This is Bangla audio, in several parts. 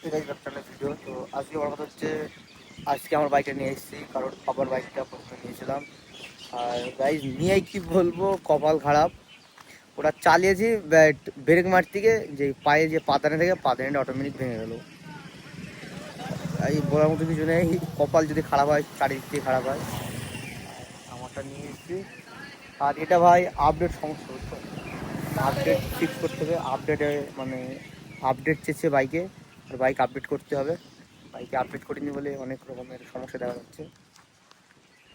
ভিডিও। তো আজকে বড় কথা হচ্ছে, আজকে আমার বাইকটা নিয়ে এসেছি, কারণ বাবার বাইকটা প্রথমে নিয়েছিলাম। আর গাইজ নিয়ে কি বলবো, কপাল খারাপ। ওটা চালিয়েছি, ব্রেক মারতে গিয়ে যে পায়ে যে পাতানে থেকে পাতানেটা অটোমেটিক ভেঙে গেলো। এই বলার মতো কিছু নেই, কপাল যদি খারাপ হয় চারিদিক থেকে খারাপ হয়। আমারটা নিয়ে এসেছি। আর এটা ভাই আপডেট সমস্যা হচ্ছে, আপডেট ফিক্স করতে হবে। আপডেটে মানে আপডেট চেয়েছে বাইকে, আর বাইক আপডেট করতে হবে। বাইকে আপডেট করিনি বলে অনেক রকমের সমস্যা দেখা যাচ্ছে।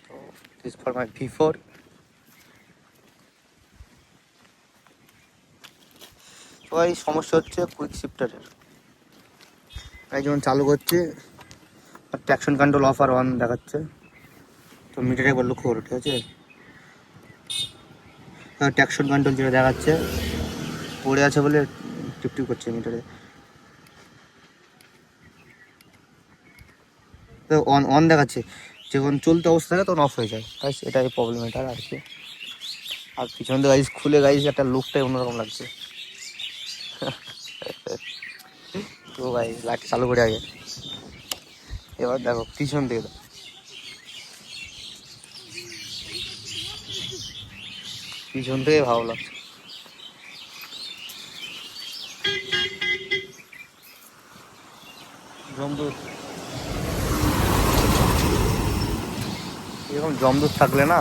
তো দিস ফর মাই V4। তো এই সমস্যা হচ্ছে কুইক শিফটারের, তাই যখন চালু করছে ট্র্যাকশন কন্ট্রোল অফ আর অন দেখাচ্ছে। তো মিটারে একবার লক্ষ্য করো, ঠিক আছে? ট্র্যাকশন কন্ট্রোল যেটা দেখাচ্ছে পড়ে আছে বলে টিপটিপ করছে মিটারে। তো অন অন দেখাচ্ছে, যখন চলতে অবস্থা থাকে তখন অফ হয়ে যায়। তাই এটাই প্রবলেম এটার আর কি। আর পিছন দিয়ে গাইজ খুলে গাইজ একটা লুকটাই অন্যরকম লাগছে। তো ভাই লাইটটা চালু করে আগে, এবার দেখো পিছন থেকে দাও। পিছন থেকে ভালো লাগছে। জমদূত, এরকম জমদূত থাকলে না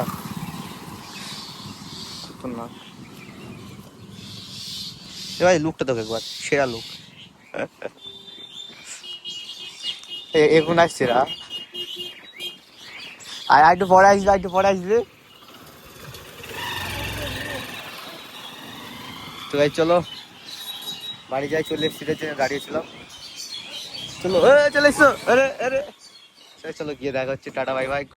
না। এ ভাই লুকটা দেখো একবার, সেরা লুক। এখন আসছে রা, আর একটু পরে আসবে, একটু পরে আসবে। তো ভাই চলো বাড়ি যাই, চলে এসেছি, জন্য দাঁড়িয়েছিলাম। চলো চলে এসছো, আরে আরে চলো গিয়ে দেখা হচ্ছে, টাটা বাই বাই।